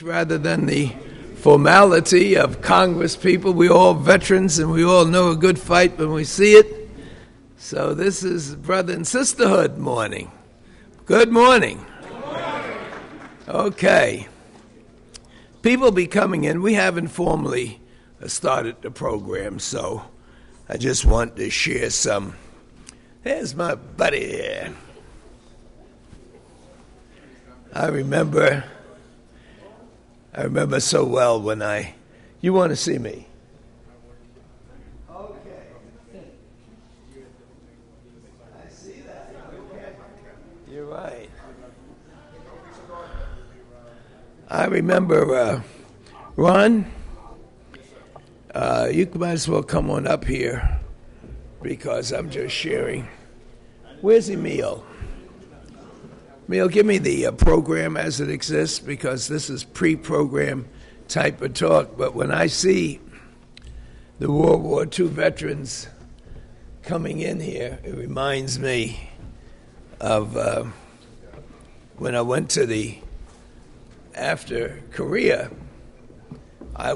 Rather than the formality of Congress people. We're all veterans and we all know a good fight when we see it. So this is brother and sisterhood morning. Good morning. Good morning. Okay. People be coming in. We haven't formally started the program, so I just want to share some. There's my buddy here. I remember so well when you want to see me? Okay. I see that. Okay. You're right. I remember, Ron, you might as well come on up here because I'm just sharing. Where's Emil? Emil, give me the program as it exists because this is pre-program type of talk. But when I see the World War II veterans coming in here, it reminds me of when I went to after Korea, I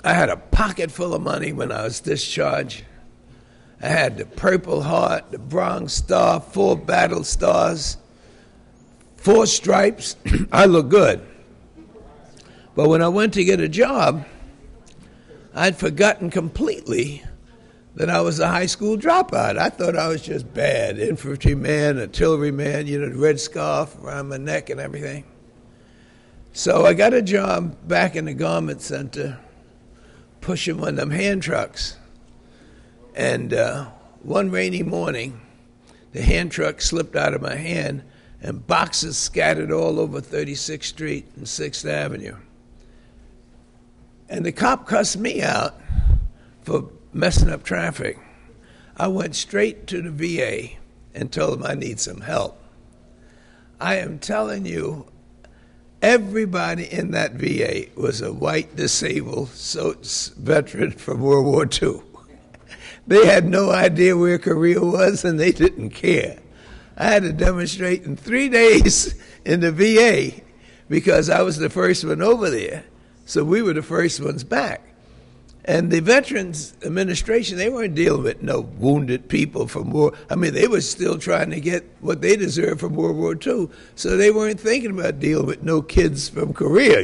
had a pocket full of money when I was discharged. I had the Purple Heart, the Bronze Star, 4 battle stars, 4 stripes. I look good. But when I went to get a job, I'd forgotten completely that I was a high school dropout. I thought I was just bad, infantryman, artilleryman, the red scarf around my neck and everything. So I got a job back in the garment center, pushing one of them hand trucks. And one rainy morning, the hand truck slipped out of my hand and boxes scattered all over 36th Street and 6th Avenue. And the cop cussed me out for messing up traffic. I went straight to the VA and told them I need some help. I am telling you, everybody in that VA was a white disabled veteran from World War II. They had no idea where Korea was, and they didn't care. I had to demonstrate in 3 days in the VA because I was the first one over there. So we were the first ones back. And the Veterans Administration, they weren't dealing with no wounded people from war. I mean, they were still trying to get what they deserved from World War II. So they weren't thinking about dealing with no kids from Korea,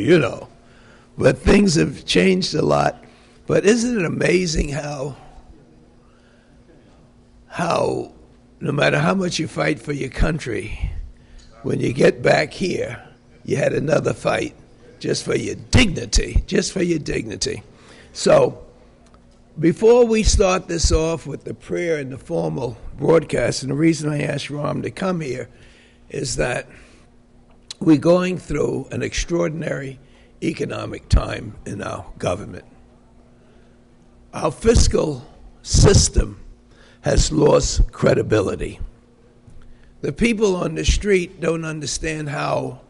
But things have changed a lot. But isn't it amazing how no matter how much you fight for your country, when you get back here, you had another fight just for your dignity, So before we start this off with the prayer and the formal broadcast, and the reason I asked Ram to come here is that we're going through an extraordinary economic time in our government. Our fiscal system has lost credibility. The people on the street don't understand how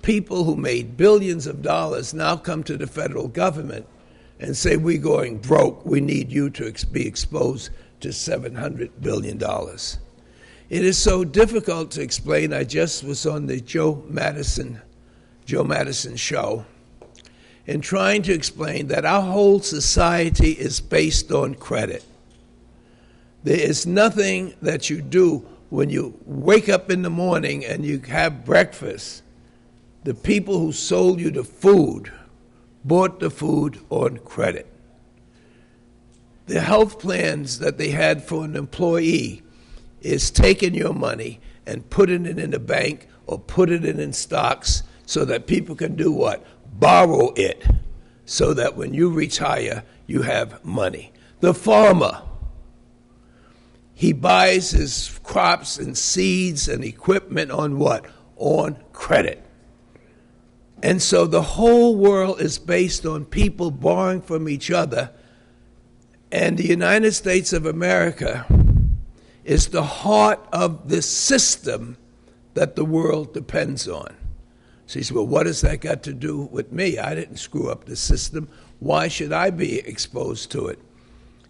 people who made billions of dollars now come to the federal government and say, we're going broke, we need you to be exposed to $700 billion. It is so difficult to explain. I just was on the Joe Madison show and trying to explain that our whole society is based on credit. There is nothing that you do when you wake up in the morning and you have breakfast. The people who sold you the food bought the food on credit. The health plans that they had for an employee is taking your money and putting it in the bank or putting it in stocks so that people can do what? Borrow it so that when you retire, you have money. The farmer, he buys his crops and seeds and equipment on what? On credit. And so the whole world is based on people borrowing from each other. And the United States of America is the heart of the system that the world depends on. So he said, well, what has that got to do with me? I didn't screw up the system. Why should I be exposed to it?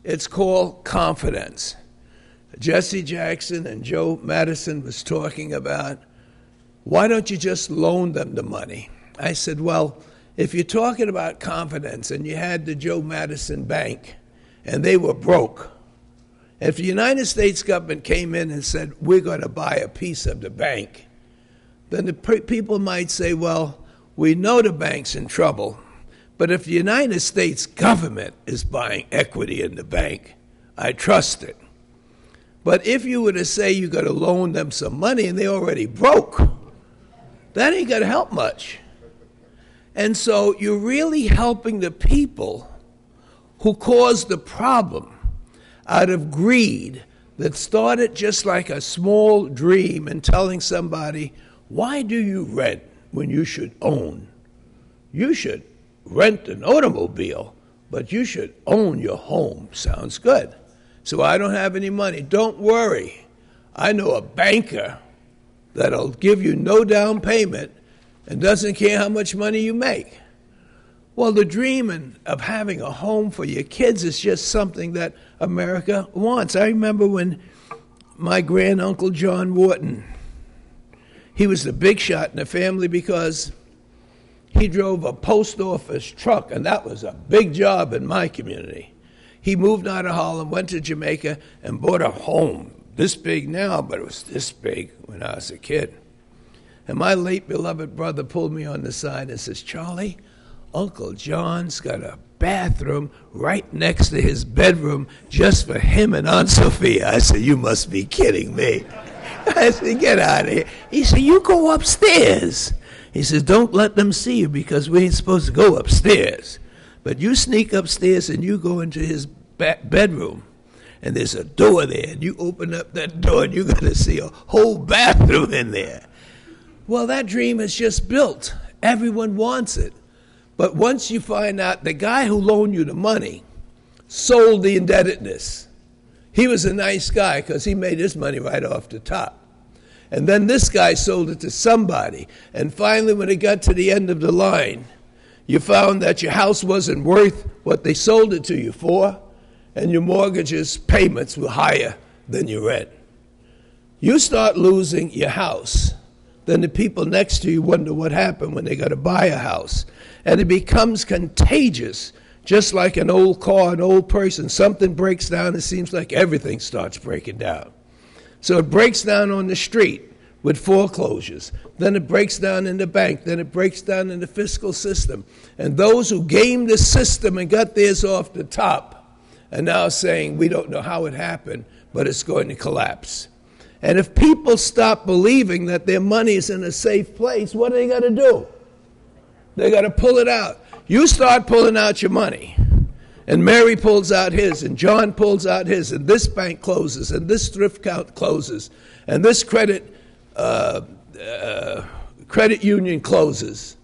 It's called confidence. Jesse Jackson and Joe Madison was talking about why don't you just loan them the money? I said, well, if you're talking about confidence and you had the Joe Madison Bank and they were broke, if the United States government came in and said, we're going to buy a piece of the bank, then the people might say, well, we know the bank's in trouble, but if the United States government is buying equity in the bank, I trust it. But if you were to say you're going to loan them some money and they already broke, that ain't going to help much. And so you're really helping the people who caused the problem out of greed that started just like a small dream and telling somebody, why do you rent when you should own? You should rent an automobile, but you should own your home. Sounds good. So I don't have any money. Don't worry. I know a banker that'll give you no down payment and doesn't care how much money you make. Well, the dream of having a home for your kids is just something that America wants. I remember when my granduncle John Wharton, he was the big shot in the family because he drove a post office truck, and that was a big job in my community. He moved out of Harlem, went to Jamaica, and bought a home. This big now, but it was this big when I was a kid. And my late beloved brother pulled me on the side and says, Charlie, Uncle John's got a bathroom right next to his bedroom just for him and Aunt Sophia. I said, you must be kidding me. I said, get out of here. He said, you go upstairs. He says, don't let them see you because we ain't supposed to go upstairs. But you sneak upstairs and you go into his bedroom, and there's a door there, and you open up that door and you're going to see a whole bathroom in there. Well, that dream is just built. Everyone wants it. But once you find out the guy who loaned you the money sold the indebtedness, he was a nice guy because he made his money right off the top. And then this guy sold it to somebody. And finally, when it got to the end of the line, you found that your house wasn't worth what they sold it to you for, and your mortgage's payments were higher than your rent. You start losing your house, then the people next to you wonder what happened when they got to buy a house. And it becomes contagious, just like an old car, an old person. Something breaks down, it seems like everything starts breaking down. So it breaks down on the street with foreclosures. Then it breaks down in the bank. Then it breaks down in the fiscal system. And those who gamed the system and got theirs off the top are now saying, we don't know how it happened, but it's going to collapse. And if people stop believing that their money is in a safe place, what are they going to do? They got to pull it out. You start pulling out your money. And Mary pulls out his, and John pulls out his, and this bank closes, and this thrift account closes, and this credit union closes.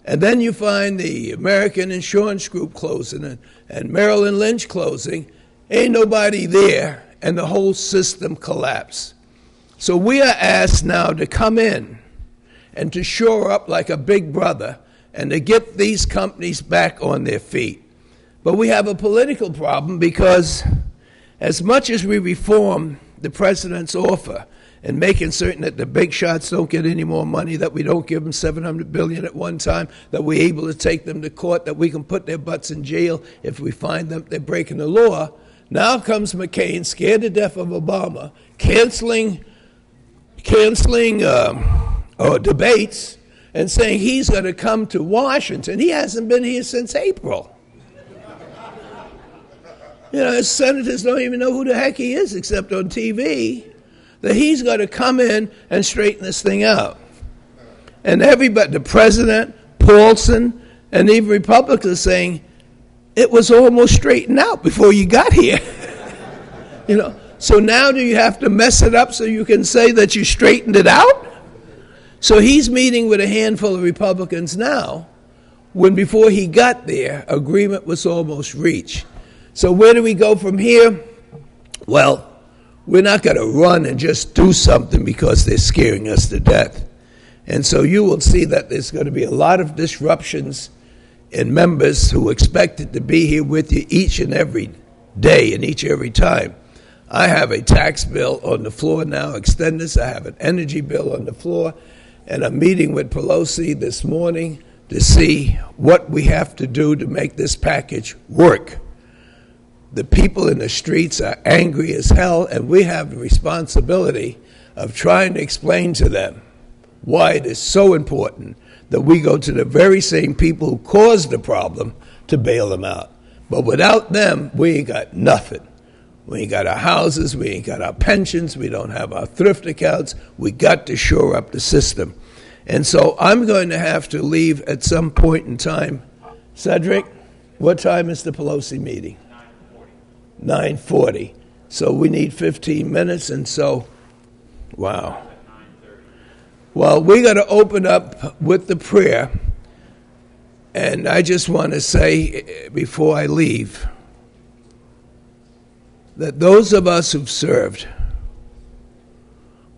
And then you find the American Insurance Group closing and Merrill Lynch closing. Ain't nobody there, and the whole system collapsed. So we are asked now to come in and to shore up like a big brother and to get these companies back on their feet. But we have a political problem because as much as we reform the president's offer and making certain that the big shots don't get any more money, that we don't give them $700 billion at one time, that we're able to take them to court, that we can put their butts in jail if we find them they're breaking the law, now comes McCain, scared to death of Obama, canceling debates and saying he's going to come to Washington. He hasn't been here since April. You know, his senators don't even know who the heck he is except on TV, that he's got to come in and straighten this thing out. And everybody, the president, Paulson, and even Republicans are saying, it was almost straightened out before you got here. You know, so now do you have to mess it up so you can say that you straightened it out? So he's meeting with a handful of Republicans now, when before he got there, agreement was almost reached. So where do we go from here? Well, we're not going to run and just do something because they're scaring us to death. And so you will see that there's going to be a lot of disruptions in members who expected to be here with you each and every day and each and every time. I have a tax bill on the floor now, extend this. I have an energy bill on the floor. and I'm meeting with Pelosi this morning to see what we have to do to make this package work. The people in the streets are angry as hell, and we have the responsibility of trying to explain to them why it is so important that we go to the very same people who caused the problem to bail them out. But without them, we ain't got nothing. We ain't got our houses, we ain't got our pensions, we don't have our thrift accounts. We got to shore up the system. And so I'm going to have to leave at some point in time. Cedric, what time is the Pelosi meeting? 9:40. So we need 15 minutes, and so, wow. Well, we got to open up with the prayer, and I just want to say before I leave that those of us who've served,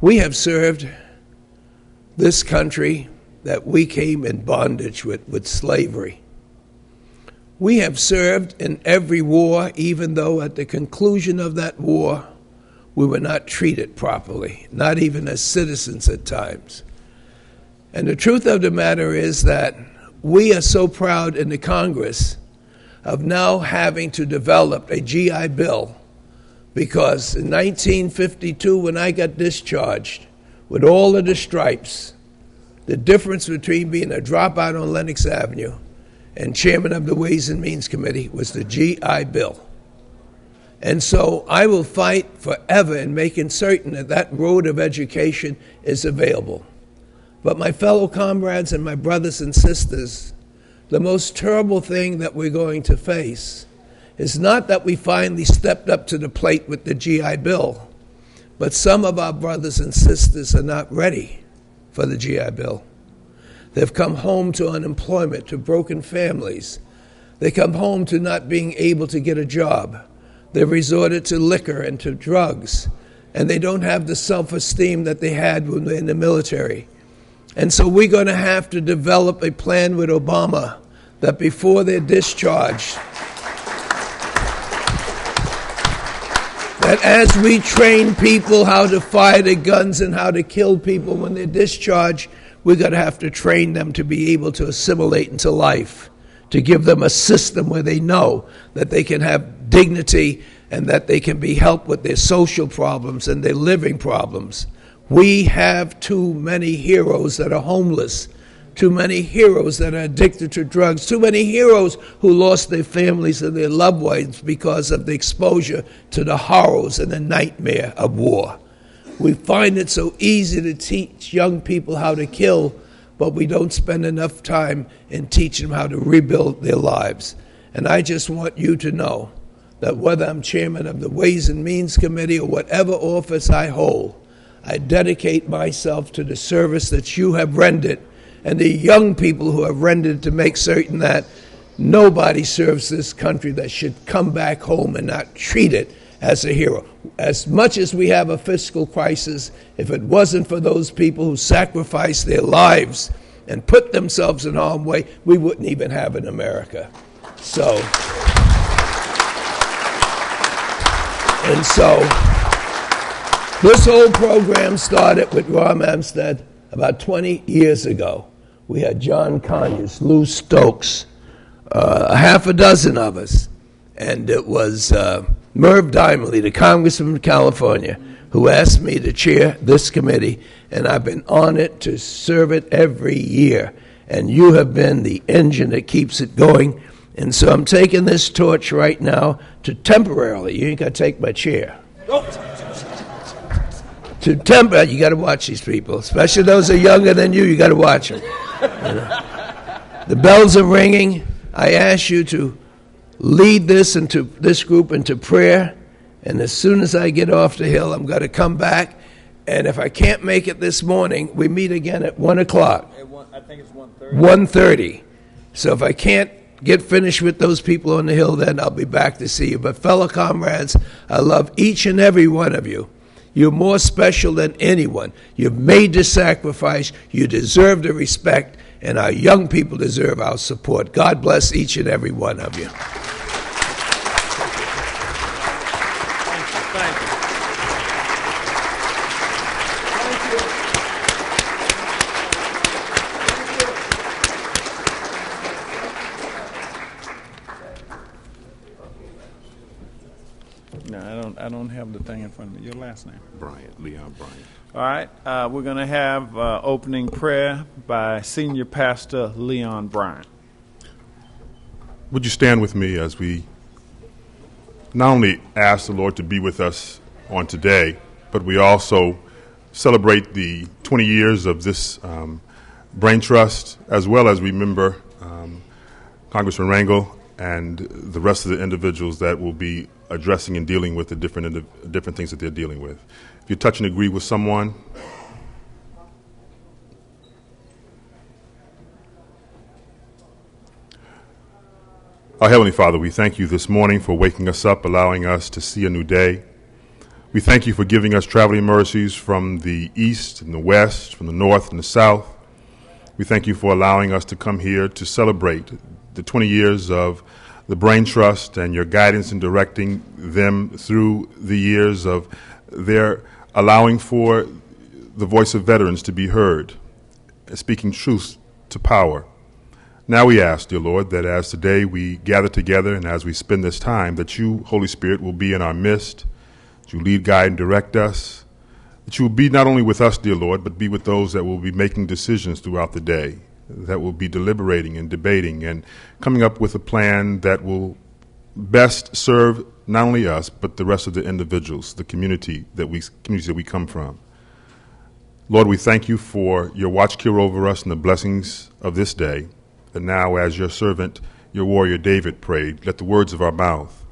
we have served this country that we came in bondage with slavery. We have served in every war, even though at the conclusion of that war, we were not treated properly, not even as citizens at times. And the truth of the matter is that we are so proud in the Congress of now having to develop a GI Bill, because in 1952, when I got discharged with all of the stripes, the difference between being a dropout on Lenox Avenue and chairman of the Ways and Means Committee was the GI Bill. And so I will fight forever in making certain that that road of education is available. But my fellow comrades and my brothers and sisters, the most terrible thing that we're going to face is not that we finally stepped up to the plate with the GI Bill, but some of our brothers and sisters are not ready for the GI Bill. They've come home to unemployment, to broken families. They come home to not being able to get a job. They've resorted to liquor and to drugs, and they don't have the self-esteem that they had when they were in the military. And so we're going to have to develop a plan with Obama that before they're discharged, that as we train people how to fire the guns and how to kill people when they're discharged, we're going to have to train them to be able to assimilate into life, to give them a system where they know that they can have dignity and that they can be helped with their social problems and their living problems. We have too many heroes that are homeless, too many heroes that are addicted to drugs, too many heroes who lost their families and their loved ones because of the exposure to the horrors and the nightmare of war. We find it so easy to teach young people how to kill, but we don't spend enough time in teaching them how to rebuild their lives. And I just want you to know that whether I'm chairman of the Ways and Means Committee or whatever office I hold, I dedicate myself to the service that you have rendered and the young people who have rendered to make certain that nobody serves this country that should come back home and not treat it as a hero. As much as we have a fiscal crisis, if it wasn't for those people who sacrificed their lives and put themselves in harm's way, we wouldn't even have an America. So this whole program started with Rahm Amstead about 20 years ago. We had John Conyers, Lou Stokes, a half a dozen of us, and it was Merv Dimerly, the congressman from California, who asked me to chair this committee, and I've been honored to serve it every year. And you have been the engine that keeps it going. And so I'm taking this torch right now to temporarily, you ain't got to take my chair. You got to watch these people, especially those who are younger than you. You got to watch them. The bells are ringing. I ask you to lead this group into prayer, and as soon as I get off the hill, I'm going to come back. And if I can't make it this morning, we meet again at 1 o'clock. I think it's 1:30. 1:30. So if I can't get finished with those people on the hill, then I'll be back to see you. But fellow comrades, I love each and every one of you. You're more special than anyone. You've made the sacrifice. You deserve the respect, and our young people deserve our support. God bless each and every one of you. Thank you. I don't have the thing in front of me. Your last name? Bryant, Leon Bryant. All right. We're going to have opening prayer by Senior Pastor Leon Bryant. Would you stand with me as we not only ask the Lord to be with us on today, but we also celebrate the 20 years of this Braintrust, as well as remember Congressman Rangel and the rest of the individuals that will be addressing and dealing with the different things that they're dealing with. If you touch and agree with someone, our Heavenly Father, we thank you this morning for waking us up, allowing us to see a new day. We thank you for giving us traveling mercies from the east and the west, from the north and the south. We thank you for allowing us to come here to celebrate the 20 years of the Braintrust and your guidance in directing them through the years of their allowing for the voice of veterans to be heard, speaking truth to power. Now we ask, dear Lord, that as today we gather together and as we spend this time, that you, Holy Spirit, will be in our midst, that you lead, guide, and direct us, that you will be not only with us, dear Lord, but be with those that will be making decisions throughout the day, that will be deliberating and debating and coming up with a plan that will best serve not only us, but the rest of the individuals, the communities that we come from. Lord, we thank you for your watch care over us and the blessings of this day. And now, as your servant, your warrior David prayed, let the words of our mouth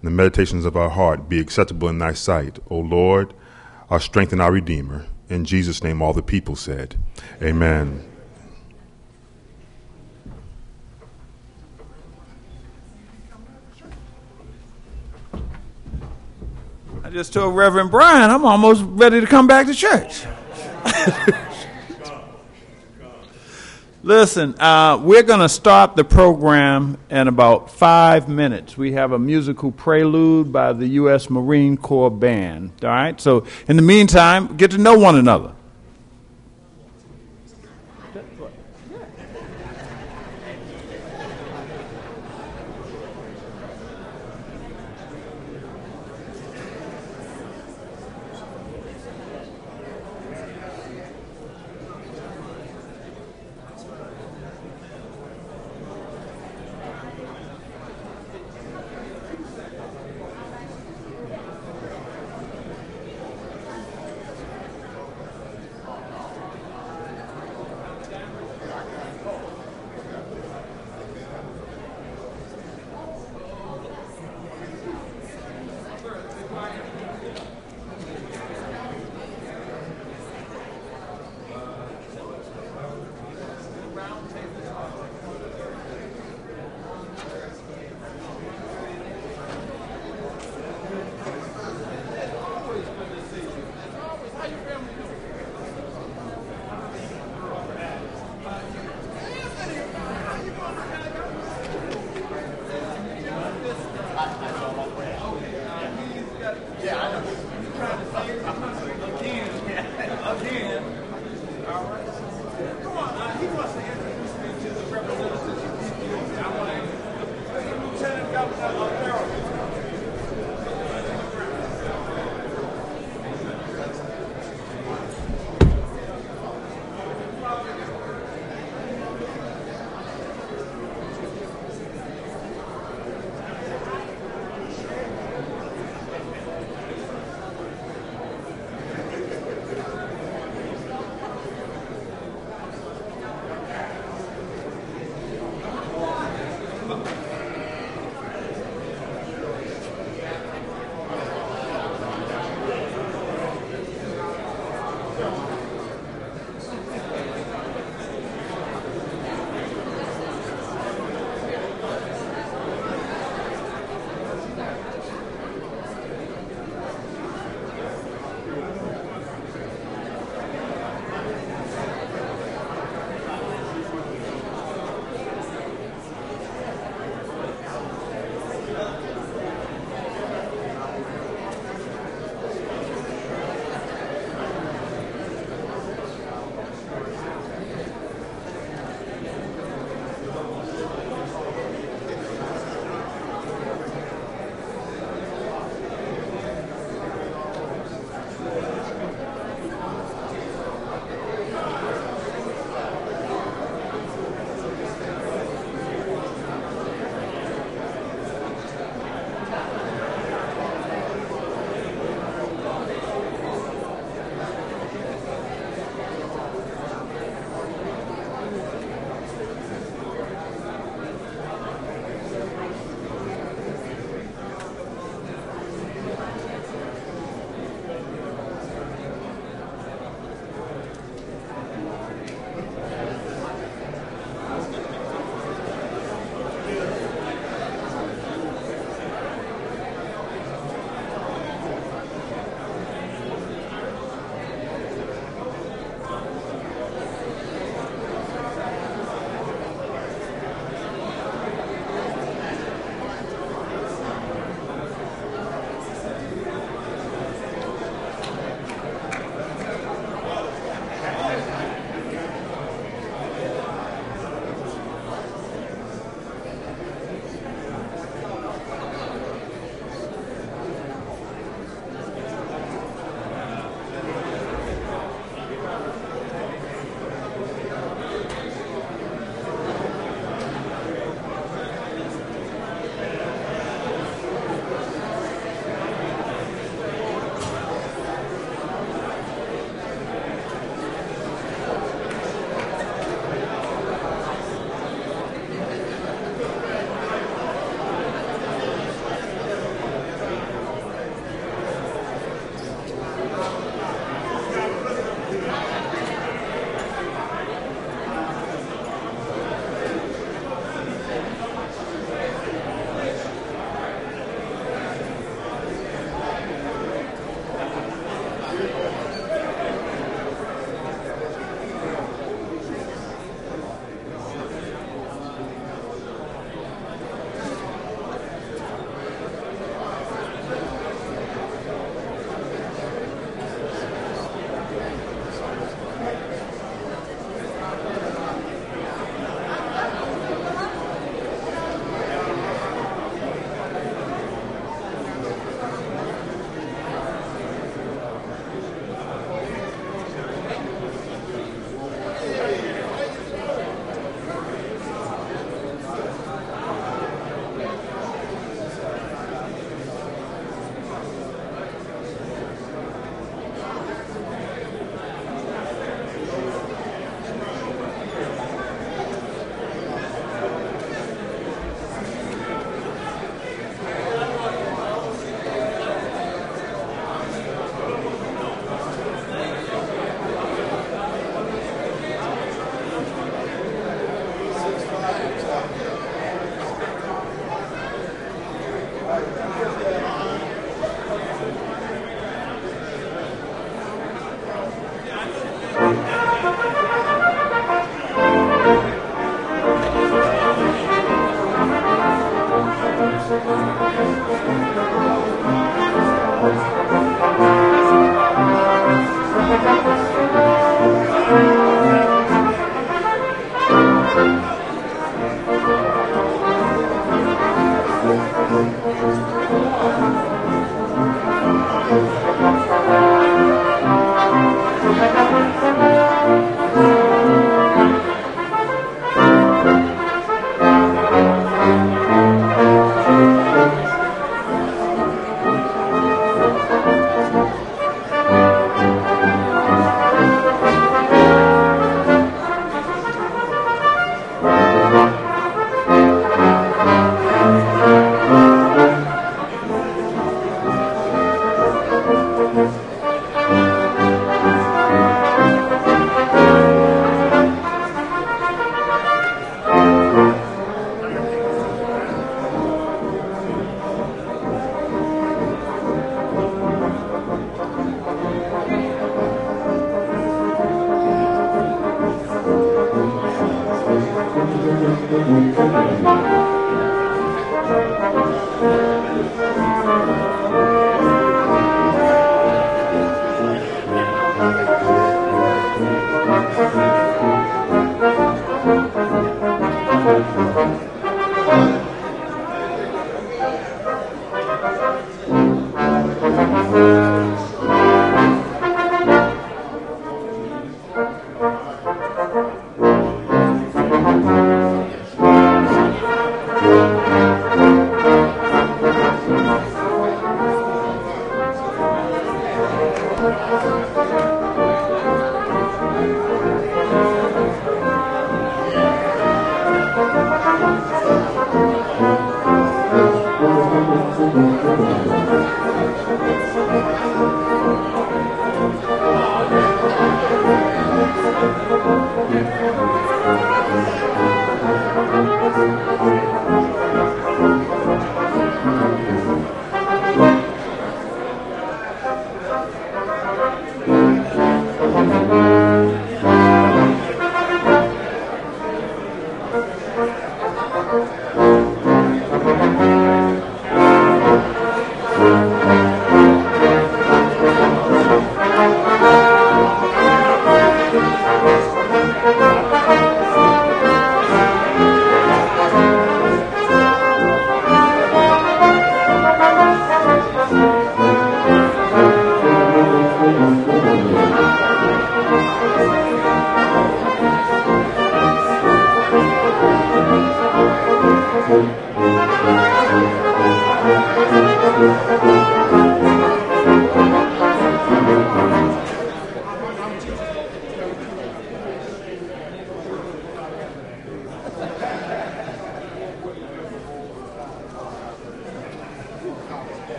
and the meditations of our heart be acceptable in thy sight, O Lord, our strength and our Redeemer. In Jesus' name, all the people said, amen. I just told Reverend Brian I'm almost ready to come back to church. Listen, we're going to start the program in about 5 minutes. We have a musical prelude by the U.S. Marine Corps Band. All right? So in the meantime, get to know one another.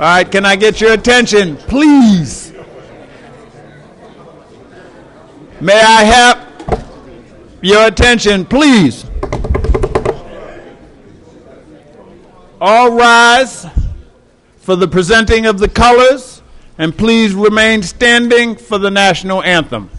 All right, can I get your attention, please? May I have your attention, please? All rise for the presenting of the colors, and please remain standing for the national anthem.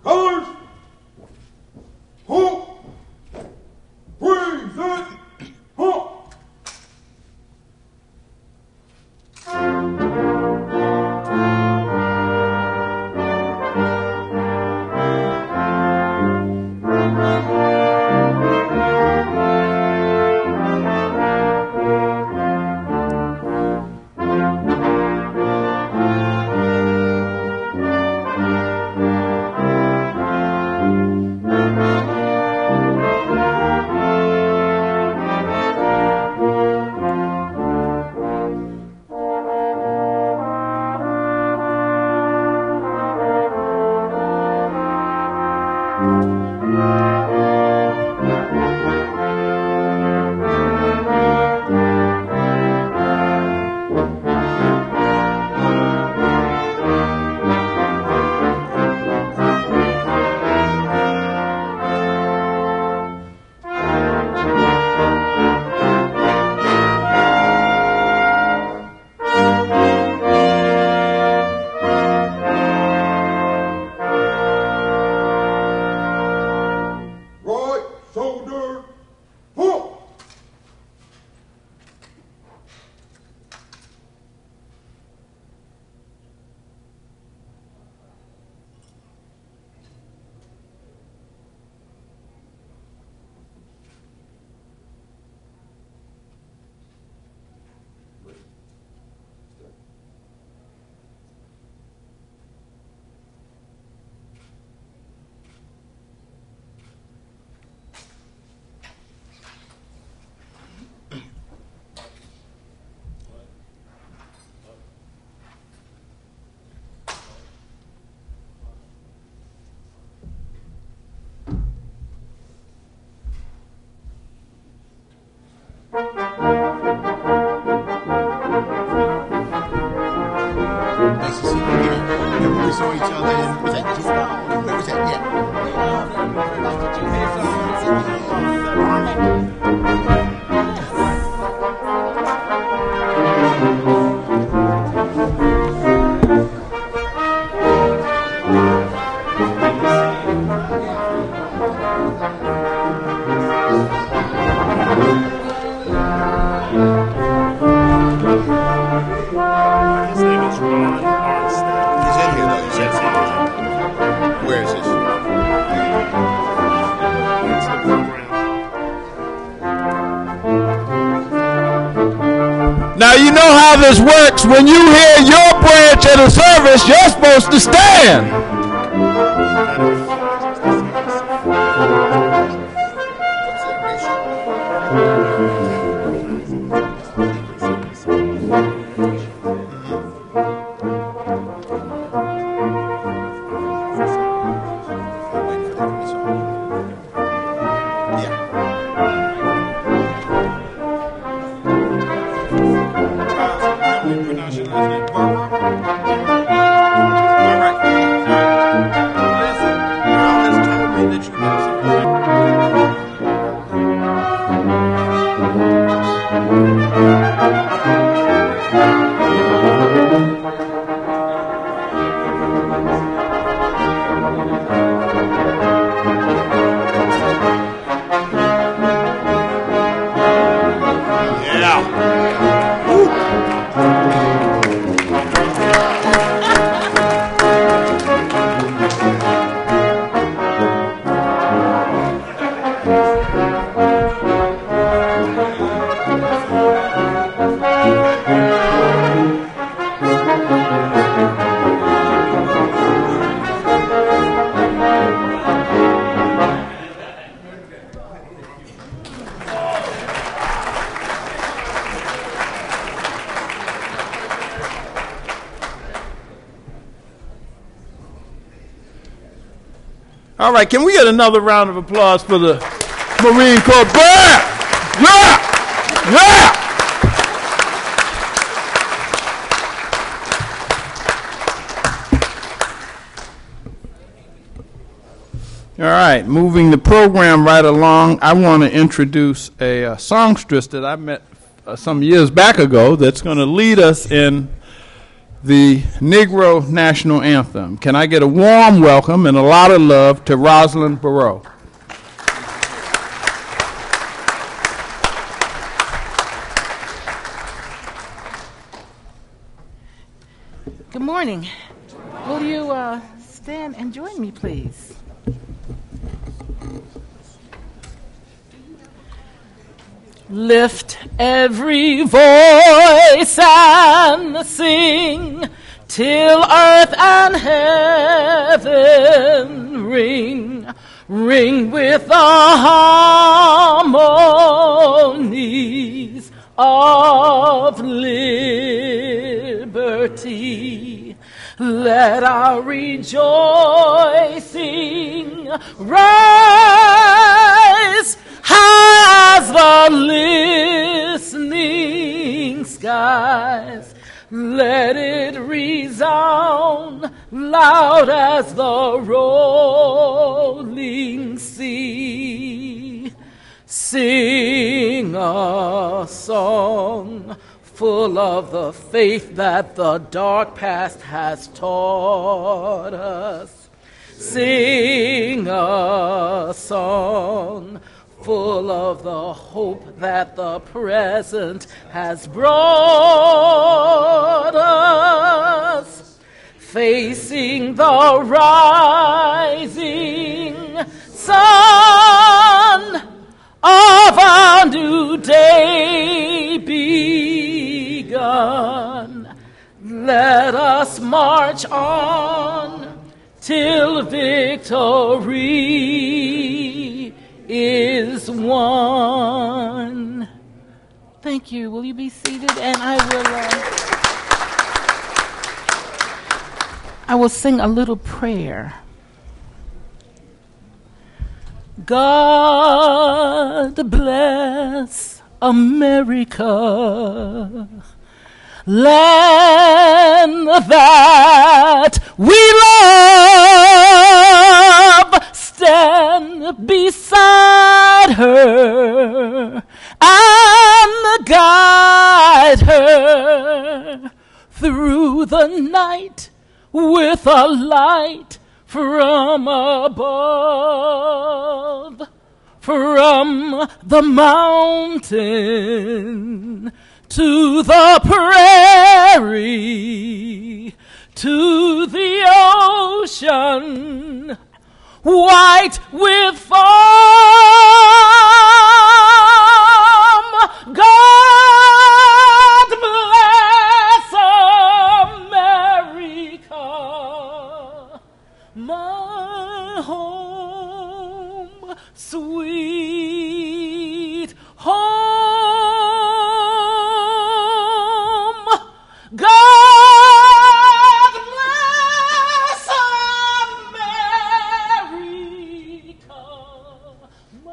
Colors! Hook! Present! Hook! Nice to see you again. Remember we saw each other in, was that where was that? His name is Ron Arnstead. He's in here though, you said. Where is this? It's the program. Now you know how this works. When you hear your branch at a service, you're supposed to stand. Listen, All right, can we get another round of applause for the Marine Corps Band? Yeah! Yeah! All right, moving the program right along, I want to introduce a songstress that I met some years back ago that's going to lead us in the Negro National Anthem. Can I get a warm welcome and a lot of love to Rosalind Barreau? Good morning. Will you stand and join me, please? Lift every voice and sing till earth and heaven ring, ring with the harmonies of liberty. Let our rejoicing rise as the listening skies. Let it resound loud as the rolling sea. Sing a song full of the faith that the dark past has taught us. Sing a song full of the hope that the present has brought us. Facing the rising sun of a new day begun, let us march on till victory is won. Thank you. Will you be seated? And I will sing a little prayer. God bless America, land that we love. Stand beside her and guide her through the night with a light from above, from the mountain to the prairie, to the ocean, white with foam. God bless America, my home, sweet home. God bless America, my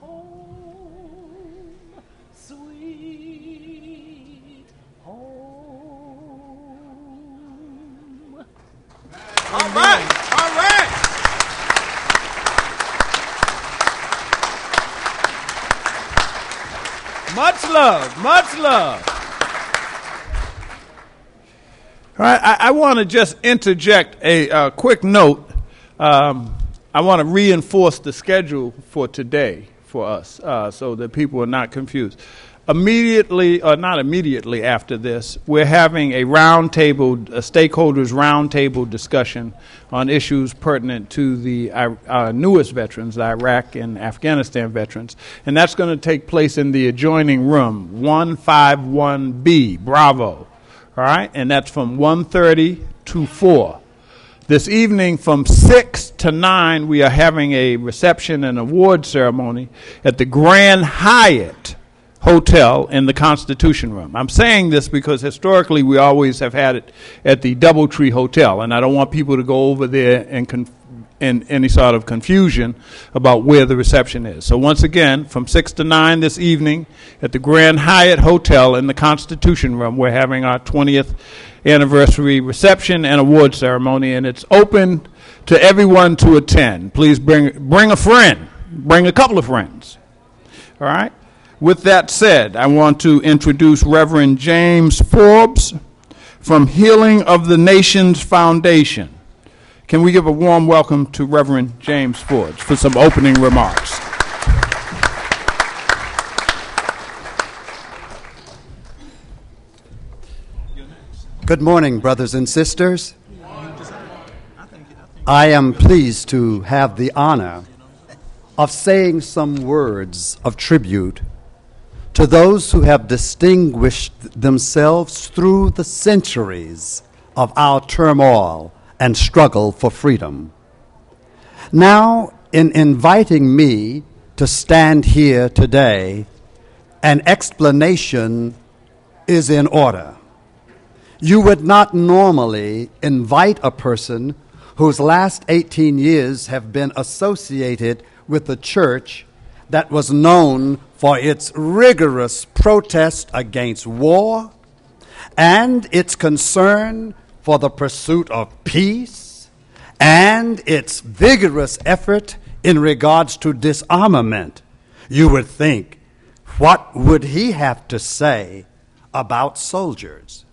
home, sweet home. All right, all right. Much love, much love. All right, I want to just interject a quick note. I want to reinforce the schedule for today for us so that people are not confused. Immediately, or not immediately after this, we're having a roundtable, a stakeholders roundtable discussion on issues pertinent to the newest veterans, the Iraq and Afghanistan veterans. And that's going to take place in the adjoining room, 151B, Bravo. All right, and that's from 1:30 to 4. This evening from 6 to 9, we are having a reception and award ceremony at the Grand Hyatt Hotel in the Constitution Room. I'm saying this because historically we always have had it at the Doubletree Hotel, and I don't want people to go over there and in any sort of confusion about where the reception is. So once again, from 6 to 9 this evening at the Grand Hyatt Hotel in the Constitution Room, we're having our 20th anniversary reception and award ceremony, and it's open to everyone to attend. Please bring a friend, bring a couple of friends. All right? With that said, I want to introduce Reverend James Forbes from Healing of the Nations Foundation. Can we give a warm welcome to Reverend James Forbes for some opening remarks? Good morning, brothers and sisters. I am pleased to have the honor of saying some words of tribute to those who have distinguished themselves through the centuries of our turmoil and struggle for freedom. Now, in inviting me to stand here today, an explanation is in order. You would not normally invite a person whose last 18 years have been associated with a church that was known for its rigorous protest against war and its concern for the pursuit of peace and its vigorous effort in regards to disarmament. You would think, what would he have to say about soldiers?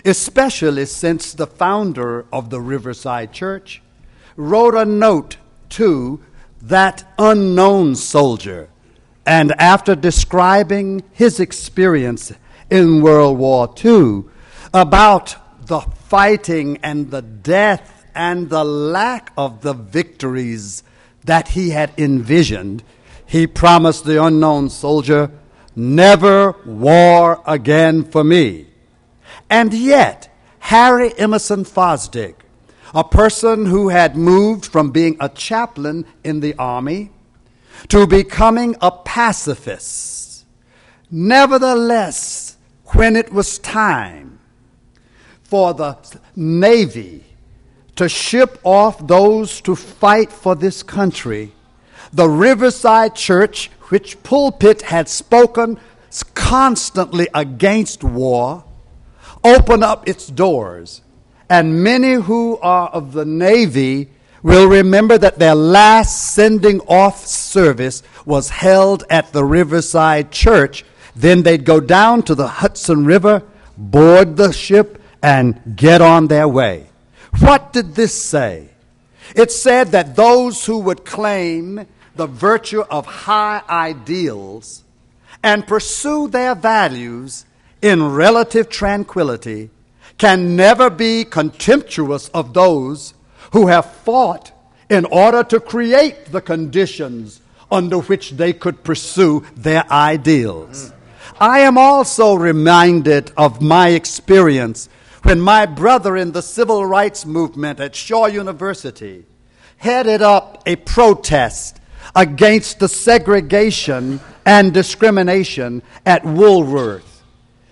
Especially since the founder of the Riverside Church wrote a note to that unknown soldier, and after describing his experience in World War II about the fighting and the death and the lack of the victories that he had envisioned, he promised the unknown soldier, "Never war again for me." And yet, Harry Emerson Fosdick, a person who had moved from being a chaplain in the Army to becoming a pacifist, nevertheless, when it was time for the Navy to ship off those to fight for this country, the Riverside Church, which pulpit had spoken constantly against war, opened up its doors. And many who are of the Navy will remember that their last sending off service was held at the Riverside Church. Then they'd go down to the Hudson River, board the ship, and get on their way. What did this say? It said that those who would claim the virtue of high ideals and pursue their values in relative tranquility can never be contemptuous of those who have fought in order to create the conditions under which they could pursue their ideals. I am also reminded of my experience when my brother in the civil rights movement at Shaw University headed up a protest against the segregation and discrimination at Woolworth.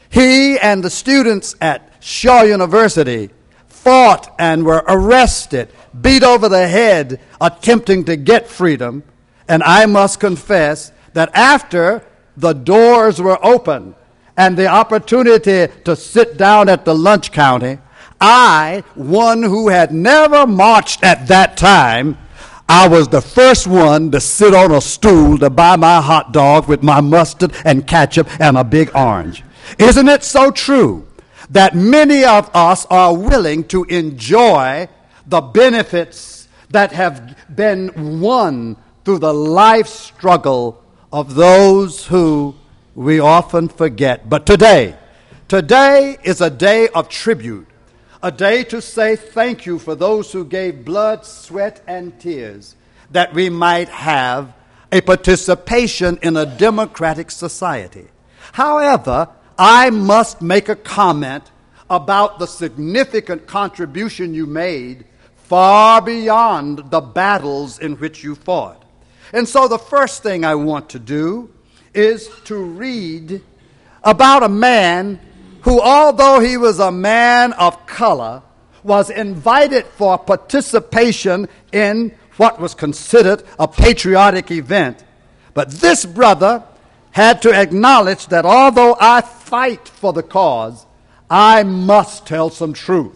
He and the students at Shaw University fought and were arrested, beat over the head, attempting to get freedom. And I must confess that after the doors were open and the opportunity to sit down at the lunch counter, I, one who had never marched at that time, I was the first one to sit on a stool to buy my hot dog with my mustard and ketchup and a big orange. Isn't it so true that many of us are willing to enjoy the benefits that have been won through the life struggle of those who we often forget? But today is a day of tribute, a day to say thank you for those who gave blood, sweat, and tears that we might have a participation in a democratic society. However, I must make a comment about the significant contribution you made far beyond the battles in which you fought. And so the first thing I want to do is to read about a man who, although he was a man of color, was invited for participation in what was considered a patriotic event. But this brother had to acknowledge that although I fight for the cause, I must tell some truth.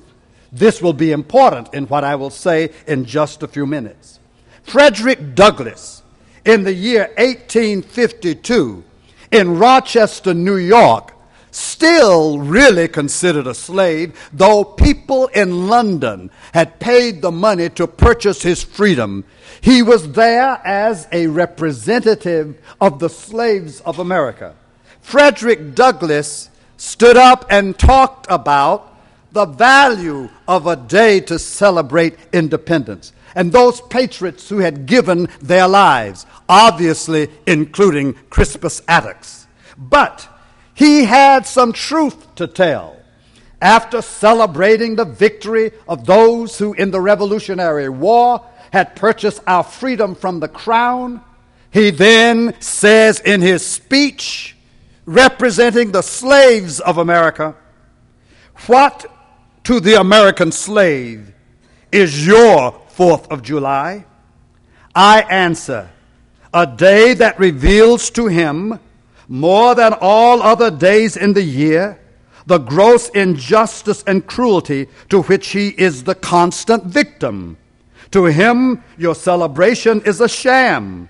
This will be important in what I will say in just a few minutes. Frederick Douglass, in the year 1852, in Rochester, New York, still really considered a slave, though people in London had paid the money to purchase his freedom. He was there as a representative of the slaves of America. Frederick Douglass stood up and talked about the value of a day to celebrate independence and those patriots who had given their lives, obviously including Crispus Attucks. But he had some truth to tell. After celebrating the victory of those who in the Revolutionary War had purchased our freedom from the crown, he then says in his speech, representing the slaves of America, "What to the American slave is your 4th of July? I answer, a day that reveals to him, more than all other days in the year, the gross injustice and cruelty to which he is the constant victim. To him, your celebration is a sham,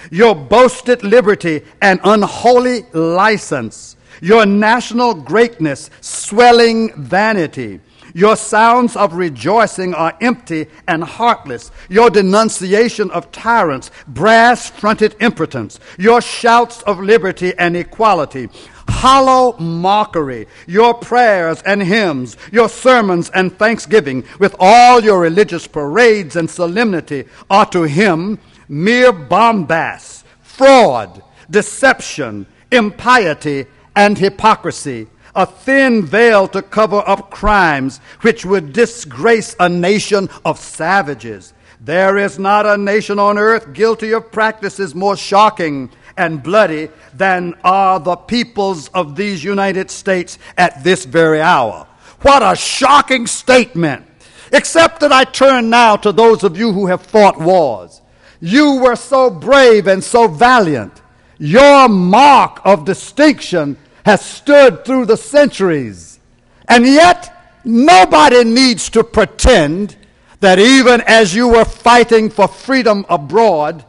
your boasted liberty an unholy license, your national greatness swelling vanity. Your sounds of rejoicing are empty and heartless. Your denunciation of tyrants, brass-fronted impotence. Your shouts of liberty and equality, hollow mockery. Your prayers and hymns, your sermons and thanksgiving, with all your religious parades and solemnity, are to him mere bombast, fraud, deception, impiety, and hypocrisy. A thin veil to cover up crimes which would disgrace a nation of savages. There is not a nation on earth guilty of practices more shocking and bloody than are the peoples of these United States at this very hour." What a shocking statement! Except that I turn now to those of you who have fought wars. You were so brave and so valiant. Your mark of distinction has stood through the centuries. And yet, nobody needs to pretend that even as you were fighting for freedom abroad,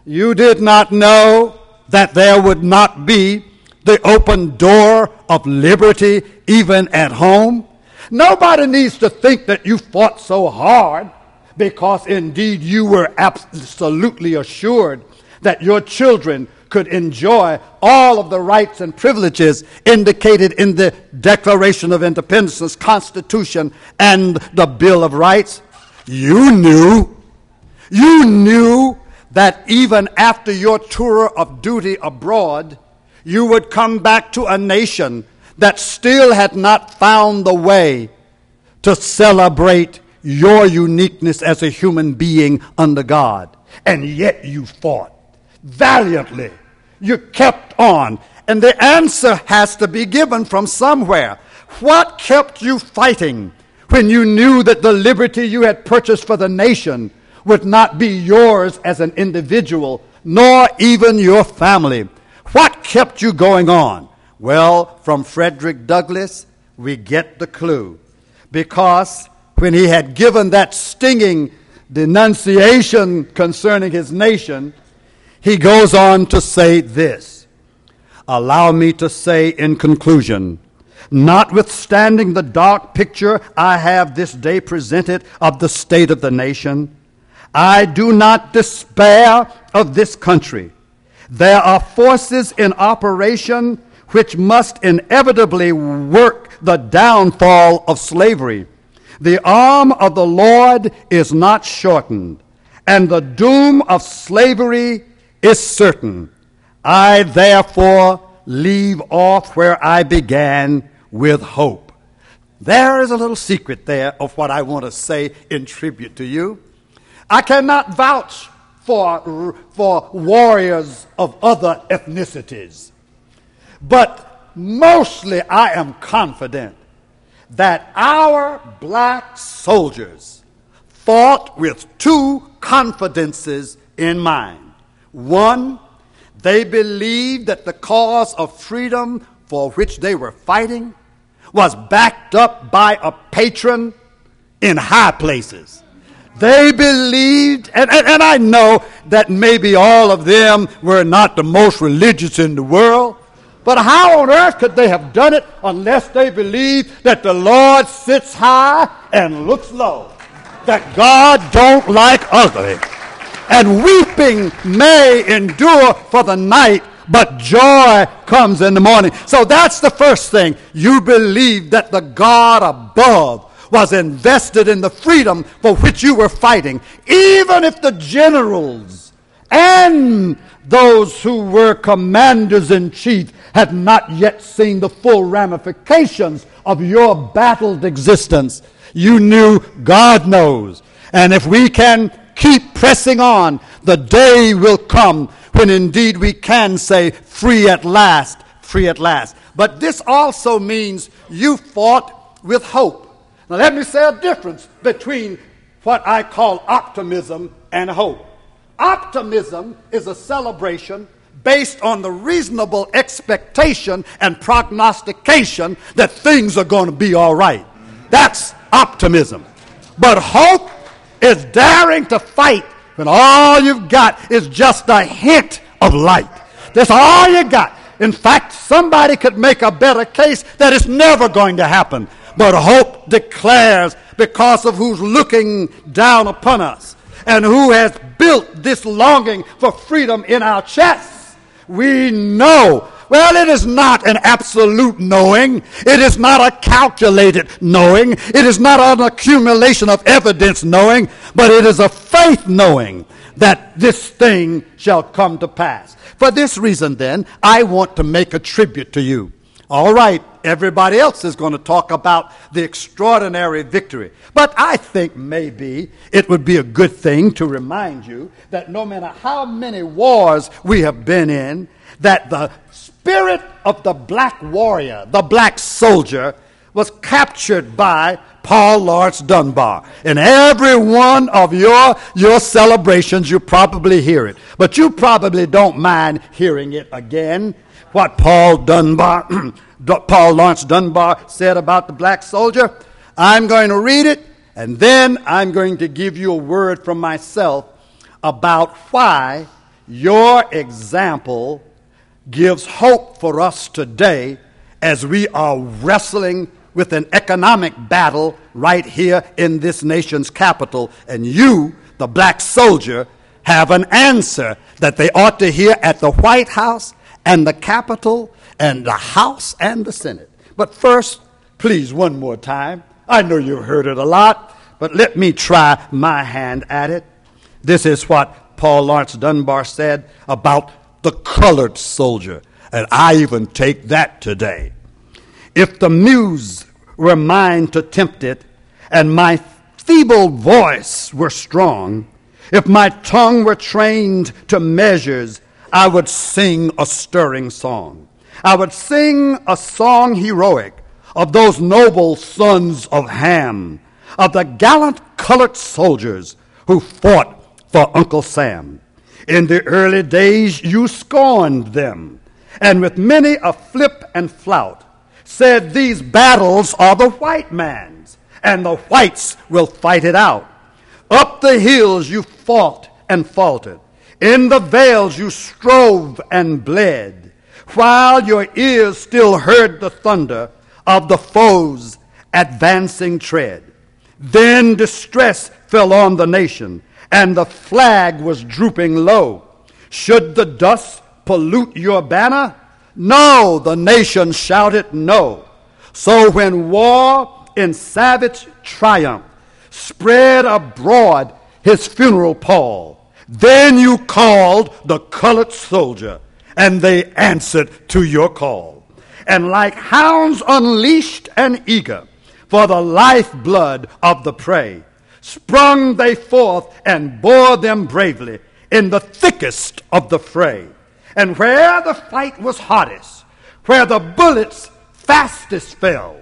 you did not know that there would not be the open door of liberty even at home. Nobody needs to think that you fought so hard because indeed you were absolutely assured that your children could enjoy all of the rights and privileges indicated in the Declaration of Independence, Constitution, and the Bill of Rights. You knew that even after your tour of duty abroad, you would come back to a nation that still had not found the way to celebrate your uniqueness as a human being under God. And yet you fought valiantly. You kept on. And the answer has to be given from somewhere. What kept you fighting when you knew that the liberty you had purchased for the nation would not be yours as an individual, nor even your family? What kept you going on? Well, from Frederick Douglass, we get the clue. Because when he had given that stinging denunciation concerning his nation, he goes on to say this. Allow me to say in conclusion, notwithstanding the dark picture I have this day presented of the state of the nation, I do not despair of this country. There are forces in operation which must inevitably work the downfall of slavery. The arm of the Lord is not shortened, and the doom of slavery is certain. I therefore leave off where I began, with hope. There is a little secret there of what I want to say in tribute to you. I cannot vouch for warriors of other ethnicities, but mostly I am confident that our black soldiers fought with two confidences in mind. One, they believed that the cause of freedom for which they were fighting was backed up by a patron in high places. They believed, and I know that maybe all of them were not the most religious in the world, but how on earth could they have done it unless they believed that the Lord sits high and looks low, that God don't like ugly, and weeping may endure for the night, but joy comes in the morning. So that's the first thing. You believe that the God above was invested in the freedom for which you were fighting, even if the generals and those who were commanders-in-chief had not yet seen the full ramifications of your battled existence. You knew God knows. And if we can keep pressing on, the day will come when indeed we can say, free at last, free at last. But this also means you fought with hope. Now let me say a difference between what I call optimism and hope. Optimism is a celebration based on the reasonable expectation and prognostication that things are going to be all right. That's optimism. But hope is daring to fight when all you've got is just a hint of light. That's all you got. In fact, somebody could make a better case that it's never going to happen. But hope declares, because of who's looking down upon us and who has built this longing for freedom in our chests, we know. Well, it is not an absolute knowing. It is not a calculated knowing. It is not an accumulation of evidence knowing, but it is a faith knowing that this thing shall come to pass. For this reason, then, I want to make a tribute to you. All right, everybody else is going to talk about the extraordinary victory. But I think maybe it would be a good thing to remind you that no matter how many wars we have been in, that the spirit of the black warrior, the black soldier, was captured by Paul Lawrence Dunbar. In every one of your celebrations, you probably hear it. But you probably don't mind hearing it again. What Paul Lawrence Dunbar said about the black soldier. I'm going to read it, and then I'm going to give you a word from myself about why your example gives hope for us today as we are wrestling with an economic battle right here in this nation's capital. And you, the black soldier, have an answer that they ought to hear at the White House and the Capitol and the House and the Senate. But first, please, one more time. I know you've heard it a lot, but let me try my hand at it. This is what Paul Lawrence Dunbar said about the colored soldier, and I even take that today. If the muse were mine to tempt it, and my feeble voice were strong, if my tongue were trained to measures, I would sing a stirring song. I would sing a song heroic of those noble sons of Ham, of the gallant colored soldiers who fought for Uncle Sam. In the early days you scorned them, and with many a flip and flout said these battles are the white man's, and the whites will fight it out. Up the hills you fought and faltered. In the vales you strove and bled, while your ears still heard the thunder of the foe's advancing tread. Then distress fell on the nation, and the flag was drooping low. Should the dust pollute your banner? No, the nation shouted no. So when war in savage triumph spread abroad his funeral pall, then you called the colored soldier, and they answered to your call. And like hounds unleashed and eager for the lifeblood of the prey, sprung they forth and bore them bravely in the thickest of the fray. And where the fight was hottest, where the bullets fastest fell,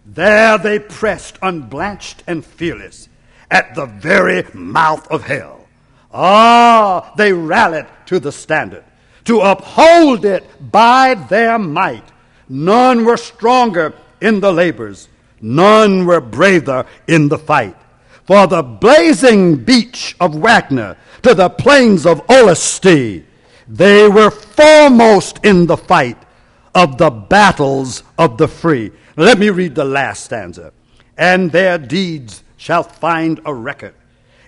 there they pressed unblanched and fearless at the very mouth of hell. Ah, they rallied to the standard, to uphold it by their might. None were stronger in the labors, none were braver in the fight. For the blazing beach of Wagner to the plains of Olustee, they were foremost in the fight of the battles of the free. Let me read the last stanza. And their deeds shall find a record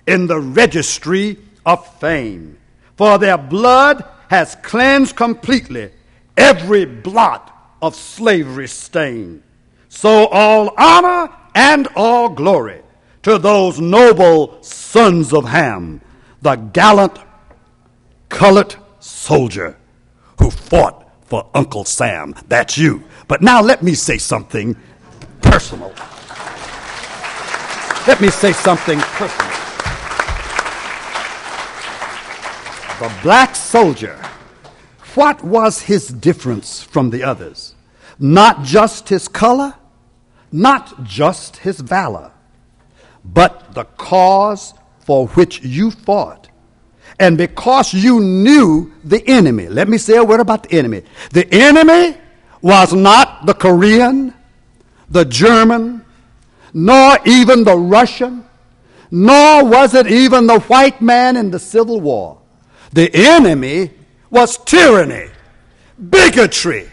in the registry of fame. For their blood has cleansed completely every blot of slavery stain. So all honor and all glory to those noble sons of Ham, the gallant colored soldier who fought for Uncle Sam. That's you. But now let me say something personal. Let me say something personal. The black soldier, what was his difference from the others? Not just his color, not just his valor, but the cause for which you fought. And because you knew the enemy, let me say a word about the enemy. The enemy was not the Korean, the German, nor even the Russian, nor was it even the white man in the Civil War. The enemy was tyranny, bigotry.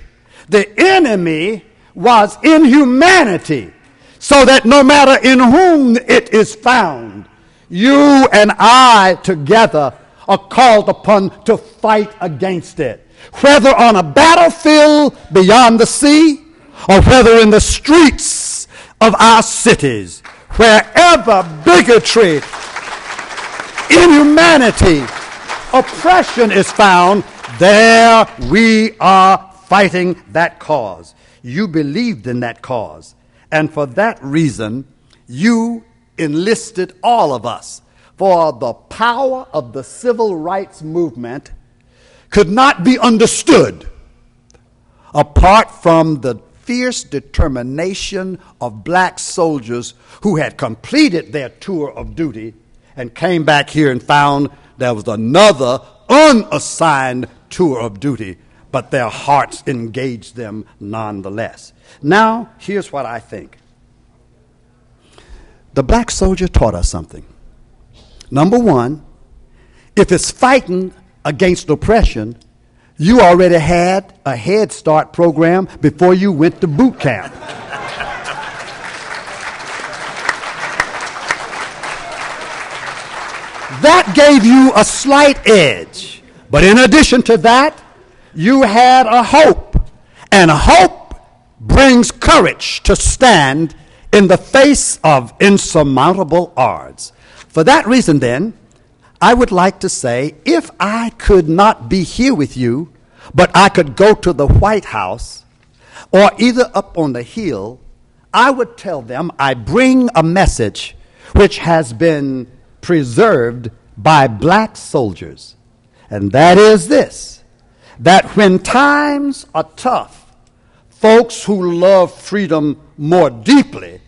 The enemy was inhumanity, so that no matter in whom it is found, you and I together are called upon to fight against it. Whether on a battlefield beyond the sea, or whether in the streets of our cities, wherever bigotry, inhumanity, oppression is found, there we are fighting that cause. You believed in that cause. And for that reason, you enlisted all of us. For the power of the civil rights movement could not be understood apart from the fierce determination of black soldiers who had completed their tour of duty and came back here and found there was another unassigned tour of duty, but their hearts engaged them nonetheless. Now, here's what I think. The black soldier taught us something. Number one, if it's fighting against oppression, you already had a Head Start program before you went to boot camp. That gave you a slight edge. But in addition to that, you had a hope. And hope brings courage to stand in the face of insurmountable odds. For that reason, then, I would like to say, if I could not be here with you, but I could go to the White House or either up on the Hill, I would tell them I bring a message which has been preserved by black soldiers. And that is this, that when times are tough, folks who love freedom more deeply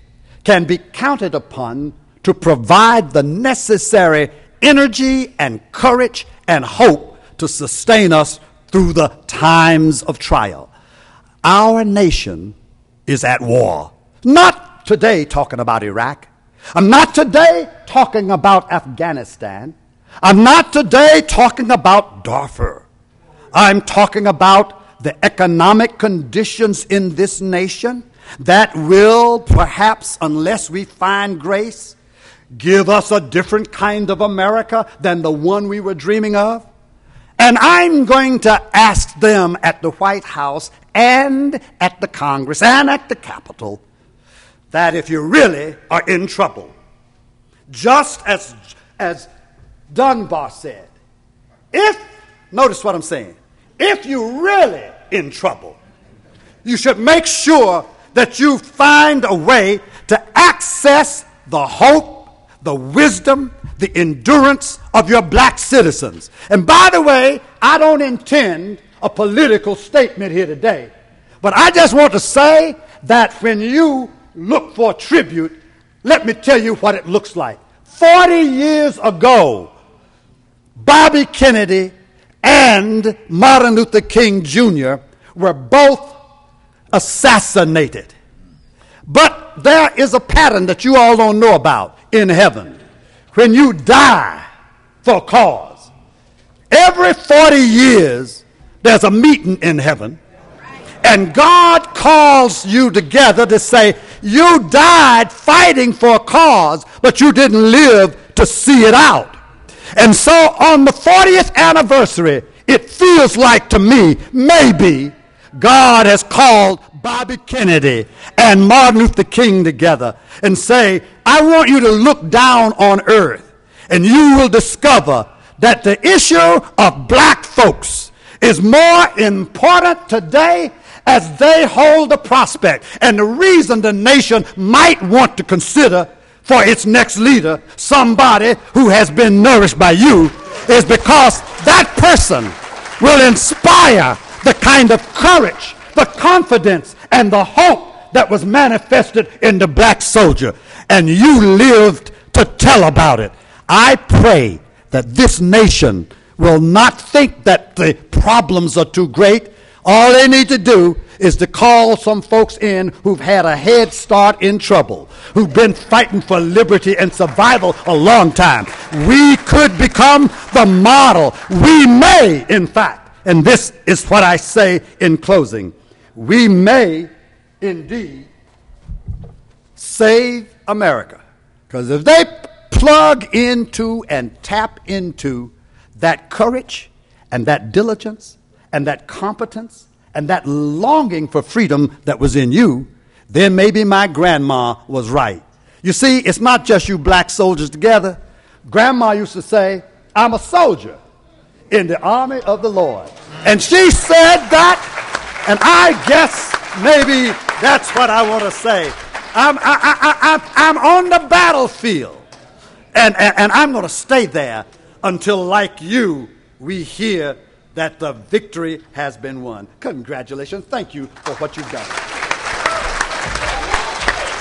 can be counted upon to provide the necessary energy and courage and hope to sustain us through the times of trial. Our nation is at war. Not today talking about Iraq. I'm not today talking about Afghanistan. I'm not today talking about Darfur. I'm talking about the economic conditions in this nation that will perhaps, unless we find grace, give us a different kind of America than the one we were dreaming of. And I'm going to ask them at the White House and at the Congress and at the Capitol that if you really are in trouble, just as Dunbar said, notice what I'm saying, if you're really in trouble, you should make sure that you find a way to access the hope, the wisdom, the endurance of your black citizens. And by the way, I don't intend a political statement here today, but I just want to say that when you look for tribute, let me tell you what it looks like. 40 years ago, Bobby Kennedy and Martin Luther King Jr. were both assassinated. But there is a pattern that you all don't know about in heaven. When you die for a cause, every 40 years there's a meeting in heaven, and God calls you together to say, you died fighting for a cause, but you didn't live to see it out. And so on the 40th anniversary, it feels like to me, maybe God has called Bobby Kennedy and Martin Luther King together and say, I want you to look down on earth, and you will discover that the issue of black folks is more important today as they hold the prospect. And the reason the nation might want to consider for its next leader somebody who has been nourished by you is because that person will inspire the kind of courage, the confidence, and the hope that was manifested in the black soldier. And you lived to tell about it. I pray that this nation will not think that the problems are too great. All they need to do is to call some folks in who've had a head start in trouble, who've been fighting for liberty and survival a long time. We could become the model. We may, in fact, and this is what I say in closing, we may indeed save America. Because if they plug into and tap into that courage and that diligence and that competence and that longing for freedom that was in you, then maybe my grandma was right. You see, it's not just you black soldiers together. Grandma used to say, I'm a soldier in the army of the Lord. And she said that, and I guess maybe that's what I want to say. I'm on the battlefield, and I'm going to stay there until, like you, we hear that the victory has been won. Congratulations. Thank you for what you've done.